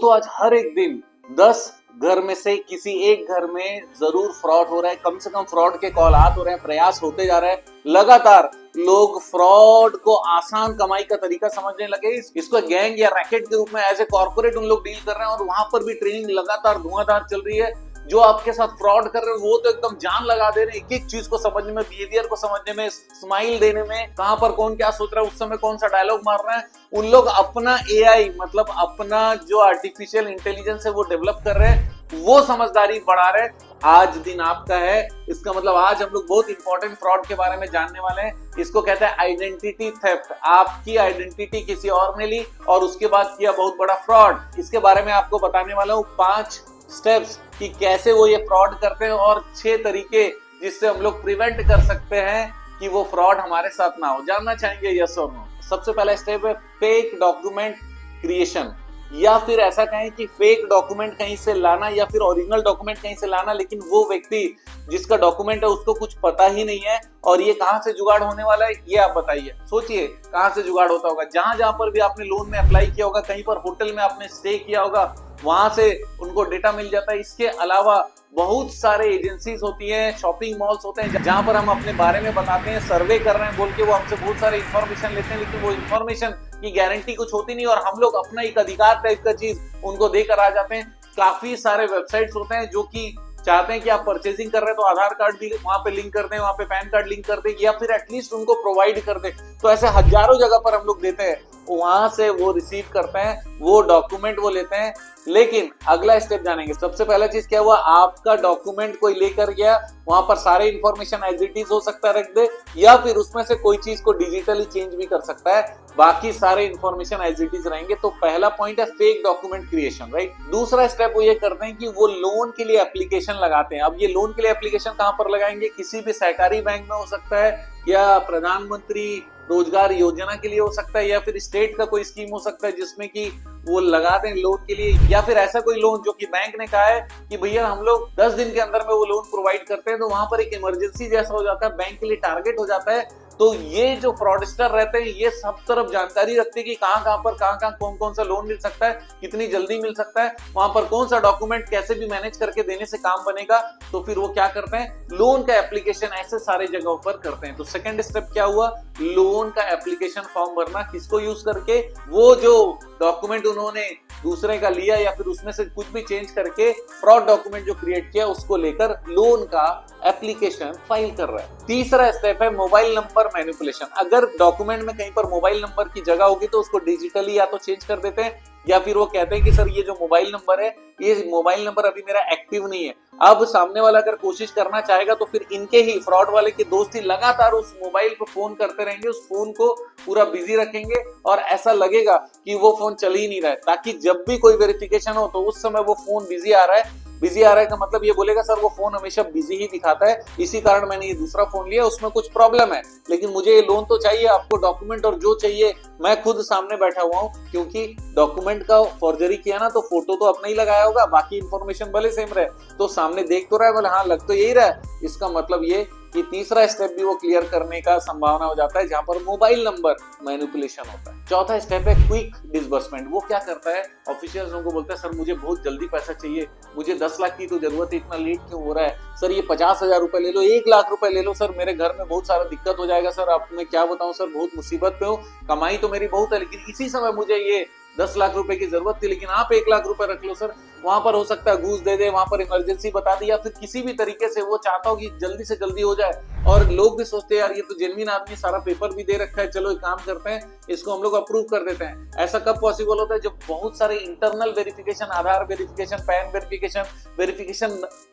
दोस्तों आज हर एक दिन 10 घर में से किसी एक घर में जरूर फ्रॉड हो रहा है। कम से कम फ्रॉड के कॉल हो रहे हैं, प्रयास होते जा रहे हैं। लगातार लोग फ्रॉड को आसान कमाई का तरीका समझने लगे, इसको गैंग या रैकेट के रूप में एज ए कॉर्पोरेट उन लोग डील कर रहे हैं और वहां पर भी ट्रेनिंग लगातार धुआंधार चल रही है। जो आपके साथ फ्रॉड कर रहे हैं वो तो एकदम जान लगा दे रहे हैं, एक एक चीज को समझने में, बिहेवियर को समझने में, स्माइल देने में, कहां पर कौन क्या सोच रहा है, उस समय कौन सा डायलॉग मार रहा है। उन लोग अपना एआई मतलब अपना जो आर्टिफिशियल इंटेलिजेंस है वो डेवलप कर रहे हैं, वो समझदारी बढ़ा रहे हैं। आज दिन आपका है, इसका मतलब आज हम लोग बहुत इंपॉर्टेंट फ्रॉड के बारे में जानने वाले हैं। इसको कहते हैं आइडेंटिटी थेफ्ट। आपकी आइडेंटिटी किसी और ने ली और उसके बाद किया बहुत बड़ा फ्रॉड। इसके बारे में आपको बताने वाला हूँ 5 स्टेप्स कि कैसे वो ये फ्रॉड करते हैं और 6 तरीके जिससे हम लोग प्रिवेंट कर सकते हैं कि वो फ्रॉड हमारे साथ ना हो। जानना चाहेंगे यस और नो? सबसे पहला स्टेप है फेक डॉक्यूमेंट क्रिएशन, या फिर ऐसा कहें कि फेक डॉक्यूमेंट कहीं से लाना या फिर ओरिजिनल डॉक्यूमेंट कहीं से लाना, लेकिन वो व्यक्ति जिसका डॉक्यूमेंट है उसको कुछ पता ही नहीं है। और ये कहां से जुगाड़ होने वाला है ये आप बताइए, सोचिए कहां से जुगाड़ होता होगा। जहां जहां पर भी आपने लोन में अप्लाई किया होगा, कहीं पर होटल में आपने स्टे किया होगा, वहां से उनको डेटा मिल जाता है। इसके अलावा बहुत सारे एजेंसीज होती हैं, शॉपिंग मॉल्स होते हैं जहां पर हम अपने बारे में बताते हैं, सर्वे कर रहे हैं बोल के वो हमसे बहुत सारे इंफॉर्मेशन लेते हैं, लेकिन वो इंफॉर्मेशन की गारंटी कुछ होती नहीं और हम लोग अपना एक अधिकार टाइप का चीज उनको देकर आ जाते हैं। काफी सारे वेबसाइट्स होते हैं जो कि चाहते हैं कि आप परचेजिंग कर रहे हैं तो आधार कार्ड भी वहां पे लिंक कर दें, वहां पे पैन कार्ड लिंक कर दें या फिर एटलीस्ट उनको प्रोवाइड कर दें। तो ऐसे हजारों जगह पर हम लोग देते हैं, वहां से वो रिसीव करते हैं, वो डॉक्यूमेंट वो लेते हैं। लेकिन अगला स्टेप जानेंगे। सबसे पहला चीज क्या हुआ, आपका डॉक्यूमेंट कोई लेकर गया, वहां पर सारे इंफॉर्मेशन एज इट इज हो सकता है रख दे, या फिर उसमें से कोई चीज को डिजिटली चेंज भी कर सकता है, बाकी सारे इंफॉर्मेशन एज इट इज रहेंगे। तो पहला पॉइंट है फेक डॉक्यूमेंट क्रिएशन, राइट। दूसरा स्टेप वो ये करते हैं कि वो लोन के लिए एप्लीकेशन लगाते हैं। अब ये लोन के लिए एप्लीकेशन कहां पर लगाएंगे, किसी भी सहकारी बैंक में हो सकता है, या प्रधानमंत्री रोजगार योजना के लिए हो सकता है, या फिर स्टेट का कोई स्कीम हो सकता है जिसमें कि वो लगा दें लोन के लिए, या फिर ऐसा कोई लोन जो कि बैंक ने कहा है कि भैया हम लोग 10 दिन के अंदर में वो लोन प्रोवाइड करते हैं। तो वहां पर एक इमरजेंसी जैसा हो जाता है, बैंक के लिए टारगेट हो जाता है। तो ये जो फ्रॉडस्टर रहते हैं ये सब तरफ जानकारी रखते हैं कि कहां पर कहां कौन कौन सा लोन मिल सकता है, कितनी जल्दी मिल सकता है, वहां पर कौन सा डॉक्यूमेंट कैसे भी मैनेज करके देने से काम बनेगा। तो फिर वो क्या करते हैं, लोन का एप्लीकेशन ऐसे सारे जगहों पर करते हैं। तो सेकंड स्टेप क्या हुआ, लोन का एप्लीकेशन फॉर्म भरना, किसको यूज करके, वो जो डॉक्यूमेंट उन्होंने दूसरे का लिया या फिर उसमें से कुछ भी चेंज करके फ्रॉड डॉक्यूमेंट जो क्रिएट किया उसको लेकर लोन का एप्लीकेशन फाइल कर रहा है। तीसरा स्टेप है मोबाइल नंबर मैनिपुलेशन। अगर डॉक्यूमेंट में कहीं पर मोबाइल नंबर की जगह होगी तो उसको डिजिटली या तो चेंज कर देते हैं, या फिर वो कहते हैं कि सर ये जो मोबाइल नंबर है, ये मोबाइल नंबर अभी मेरा एक्टिव नहीं है। अब सामने वाला अगर कोशिश करना चाहेगा तो फिर इनके ही फ्रॉड वाले के दोस्त ही लगातार उस मोबाइल को फोन करते रहेंगे, उस फोन को पूरा बिजी रखेंगे और ऐसा लगेगा कि वो फोन चल ही नहीं रहा है, ताकि जब भी कोई वेरिफिकेशन हो तो उस समय वो फोन बिजी आ रहा है। बिजी आ रहा है का मतलब ये बोलेगा सर वो फोन हमेशा बिजी ही दिखाता है, इसी कारण मैंने ये दूसरा फोन लिया, उसमें कुछ प्रॉब्लम है, लेकिन मुझे ये लोन तो चाहिए। आपको डॉक्यूमेंट और जो चाहिए मैं खुद सामने बैठा हुआ हूँ, क्योंकि डॉक्यूमेंट का फॉर्जरी किया ना तो फोटो तो अपना ही लगाया होगा, बाकी इंफॉर्मेशन भले सेम रहे, तो सामने देख तो रहा है, बोले हाँ लग तो यही रहा है। इसका मतलब ये कि तीसरा स्टेप भी वो क्लियर करने का संभावना हो जाता है जहां पर मोबाइल नंबर मैनिपुलेशन होता है। चौथा स्टेप है क्विक डिसबर्समेंट। वो क्या करता है, ऑफिशियल्स उनको बोलता है सर मुझे बहुत जल्दी पैसा चाहिए, मुझे 10 लाख की तो जरूरत है, इतना लेट क्यों हो रहा है, सर ये 50,000 रुपए ले लो, 1 लाख रुपए ले लो, सर मेरे घर में बहुत सारा दिक्कत हो जाएगा, सर आप मैं क्या बताऊं सर, बहुत मुसीबत पे हूँ, कमाई तो मेरी बहुत है लेकिन इसी समय मुझे ये 10 लाख रुपए की जरूरत थी, लेकिन आप 1 लाख रुपए रख लो सर। वहां पर हो सकता है घूस दे दे, वहां पर इमरजेंसी बता दी, या फिर किसी भी तरीके से वो चाहता हो कि जल्दी से जल्दी हो जाए। और लोग भी सोचते हैं यार ये तो जेन्युइन आदमी, सारा पेपर भी दे रखा है, चलो एक काम करते हैं इसको हम लोग अप्रूव कर देते हैं। ऐसा कब पॉसिबल होता है, जब बहुत सारे internal verification, Aadhaar verification, PAN verification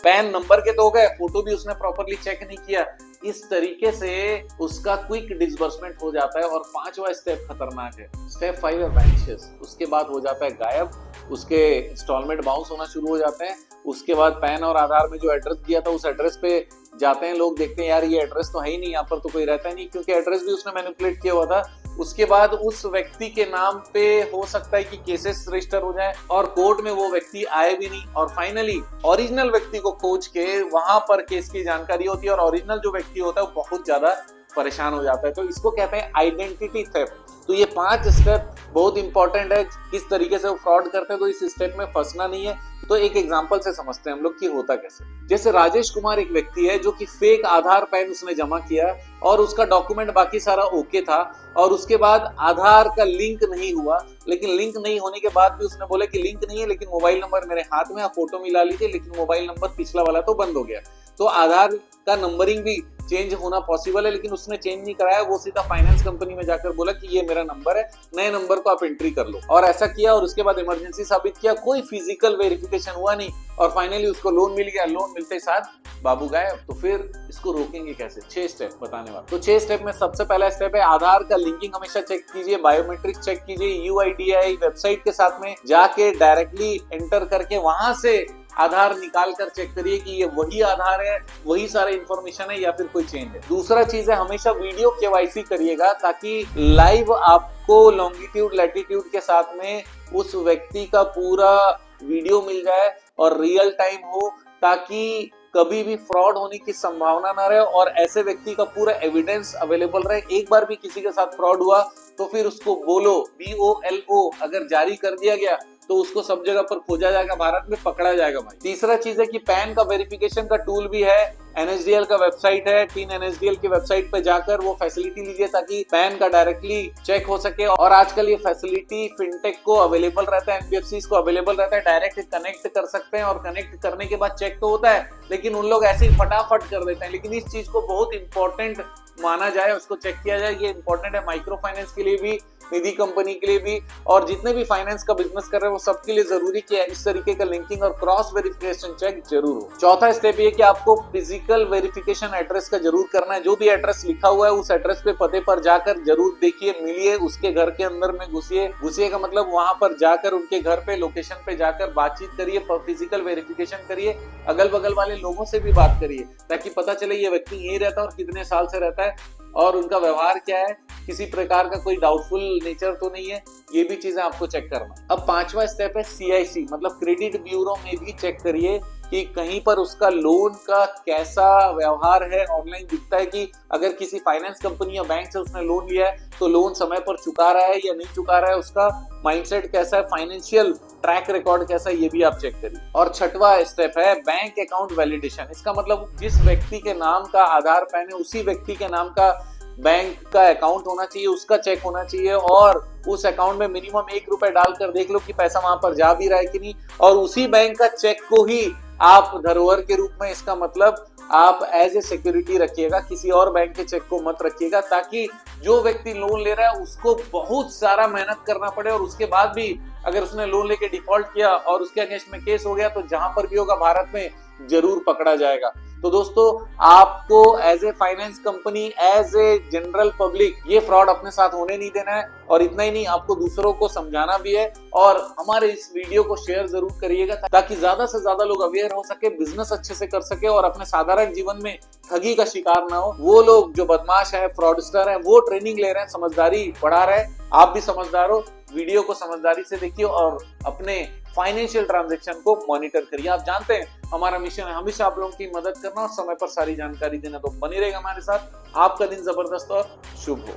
PAN number के तो हो गए, फोटो भी उसने प्रॉपरली चेक नहीं किया, इस तरीके से उसका क्विक डिसबर्समेंट हो जाता है। और 5वां स्टेप खतरनाक है, स्टेप 5 है वैनिशेस। उसके बाद हो जाता है गायब, उसके इंस्टॉलमेंट बाउंस होना शुरू हो जाते हैं। उसके बाद पैन और आधार में जो एड्रेस दिया था उस एड्रेस पे जाते हैं लोग, देखते हैं यार ये एड्रेस तो है ही नहीं, यहाँ पर तो कोई रहता ही नहीं, क्योंकि एड्रेस भी उसने मैनिपुलेट किया हुआ था। उसके बाद उस व्यक्ति के नाम पे हो सकता है कि केसेस रजिस्टर हो जाए और कोर्ट में वो व्यक्ति आए भी नहीं, और फाइनली ओरिजिनल व्यक्ति को खोज के वहां पर केस की जानकारी होती है। और ओरिजिनल जो व्यक्ति होता है वो बहुत ज्यादा परेशान हो जाता है। तो इसको कहते हैं आइडेंटिटी थेफ्ट। तो ये 5 स्टेप बहुत इंपॉर्टेंट है, किस तरीके से वो फ्रॉड करते हैं, तो इस स्टेप में फंसना नहीं है। तो एक एग्जांपल से समझते हैं हम लोग कि होता कैसे। जैसे राजेश कुमार एक व्यक्ति है जो कि फेक आधार पैन उसने जमा किया और उसका डॉक्यूमेंट बाकी सारा ओके था, और उसके बाद आधार का लिंक नहीं हुआ। लेकिन लिंक नहीं होने के बाद भी उसने बोला कि लिंक नहीं है, लेकिन मोबाइल नंबर मेरे हाथ में, आप फोटो मिला लीजिए, लेकिन मोबाइल नंबर पिछला वाला तो बंद हो गया। तो आधार का नंबरिंग भी चेंज होना पॉसिबल है, लेकिन उसने चेंज नहीं कराया। वो सीधा फाइनेंस कंपनी में जाकर बोला कि ये मेरा नंबर है, नए नंबर को आप एंट्री कर लो, और ऐसा किया। और उसके बाद इमरजेंसी साबित किया, कोई फिजिकल वेरिफिकेशन हुआ नहीं, और फाइनली उसको लोन मिल गया। लोन मिलते साथ बाबू गायब। तो फिर इसको रोकेंगे कैसे? 6 स्टेप बताने वाला। तो 6 स्टेप में सबसे पहला स्टेप है आधार का लिंकिंग हमेशा चेक कीजिए, बायोमेट्रिक चेक कीजिए, UIDAI वेबसाइट के साथ में जाके डायरेक्टली एंटर करके वहां से आधार निकाल कर चेक करिए कि ये वही आधार है, वही सारा इंफॉर्मेशन है, या फिर कोई चेंज है। दूसरा चीज है हमेशा वीडियो KYC करिएगा, ताकि लाइव आपको लॉन्गिट्यूड लैटिट्यूड के साथ में उस व्यक्ति का पूरा वीडियो मिल जाए और रियल टाइम हो, ताकि कभी भी फ्रॉड होने की संभावना ना रहे और ऐसे व्यक्ति का पूरा एविडेंस अवेलेबल रहे। एक बार भी किसी के साथ फ्रॉड हुआ तो फिर उसको बोलो, BOLO अगर जारी कर दिया गया तो उसको सब जगह पर खोजा जाएगा, भारत में पकड़ा जाएगा भाई। तीसरा चीज है कि पैन का वेरिफिकेशन का टूल भी है, NSDL का वेबसाइट है, टीन NSDL की वेबसाइट पे जाकर वो फैसिलिटी लीजिए ताकि पैन का डायरेक्टली चेक हो सके। और आजकल ये फैसिलिटी फिनटेक को अवेलेबल रहता है, NBFCs को अवेलेबल रहता है, डायरेक्ट कनेक्ट कर सकते हैं, और कनेक्ट करने के बाद चेक तो होता है, लेकिन उन लोग ऐसे ही फटाफट कर देते हैं। लेकिन इस चीज को बहुत इंपॉर्टेंट माना जाए, उसको चेक किया जाए। ये इंपॉर्टेंट है माइक्रो फाइनेंस के लिए भी, निधि कंपनी के लिए भी, और जितने भी फाइनेंस का बिजनेस कर रहे हैं वो सबके लिए जरूरी कि इस तरीके का लिंकिंग और क्रॉस वेरिफिकेशन चेक जरूर हो। चौथा स्टेप ये कि आपको फिजिकल वेरिफिकेशन एड्रेस का जरूर करना है। जो भी एड्रेस लिखा हुआ है उस एड्रेस पे पते पर जाकर जरूर देखिए, मिलिए, उसके घर के अंदर में घुसिए का मतलब वहां पर जाकर उनके घर पे लोकेशन पे जाकर बातचीत करिए, फिजिकल वेरिफिकेशन करिए, अगल बगल वाले लोगों से भी बात करिए ताकि पता चले ये व्यक्ति यही रहता है और कितने साल से रहता है और उनका व्यवहार क्या है, किसी प्रकार का कोई डाउटफुल नेचर तो नहीं है। ये भी चीजें आपको चेक करना। अब 5वां स्टेप है CIC मतलब क्रेडिट ब्यूरो में भी चेक करिए कि कहीं पर उसका लोन का कैसा व्यवहार है। ऑनलाइन दिखता है कि अगर किसी फाइनेंस कंपनी या बैंक से उसने लोन लिया है तो लोन समय पर चुका रहा है या नहीं चुका रहा है, उसका माइंडसेट कैसा है, फाइनेंशियल ट्रैक रिकॉर्ड कैसा है, ये भी आप चेक करिए। और 6वां स्टेप है बैंक अकाउंट वैलिडेशन। इसका मतलब जिस व्यक्ति के नाम का आधार पैन है उसी व्यक्ति के नाम का बैंक का अकाउंट होना चाहिए, उसका चेक होना चाहिए, और उस अकाउंट में मिनिमम 1 रुपए डालकर देख लो कि पैसा वहां पर जा भी रहा है कि नहीं, और उसी बैंक का चेक को ही आप धरोहर के रूप में, इसका मतलब आप एज ए सिक्योरिटी रखिएगा, किसी और बैंक के चेक को मत रखिएगा, ताकि जो व्यक्ति लोन ले रहा है उसको बहुत सारा मेहनत करना पड़े और उसके बाद भी अगर उसने लोन लेके डिफॉल्ट किया और उसके अगेंस्ट में केस हो गया तो जहां पर भी होगा भारत में जरूर पकड़ा जाएगा। तो दोस्तों आपको as a finance company, as a general public ये फ्रॉड अपने साथ होने नहीं देना है। और इतना ही नहीं, आपको दूसरों को समझाना भी है, और हमारे इस वीडियो को शेयर जरूर करिएगा ताकि ज्यादा से ज्यादा लोग अवेयर हो सके, बिजनेस अच्छे से कर सके और अपने साधारण जीवन में ठगी का शिकार ना हो। वो लोग जो बदमाश है, फ्रॉडस्टर है, वो ट्रेनिंग ले रहे हैं, समझदारी बढ़ा रहे हैं। आप भी समझदार हो, वीडियो को समझदारी से देखिए और अपने फाइनेंशियल ट्रांजैक्शन को मॉनिटर करिए। आप जानते हैं हमारा मिशन है हमेशा आप लोगों की मदद करना और समय पर सारी जानकारी देना, तो बनी रहेगा हमारे साथ। आपका दिन जबरदस्त और शुभ हो।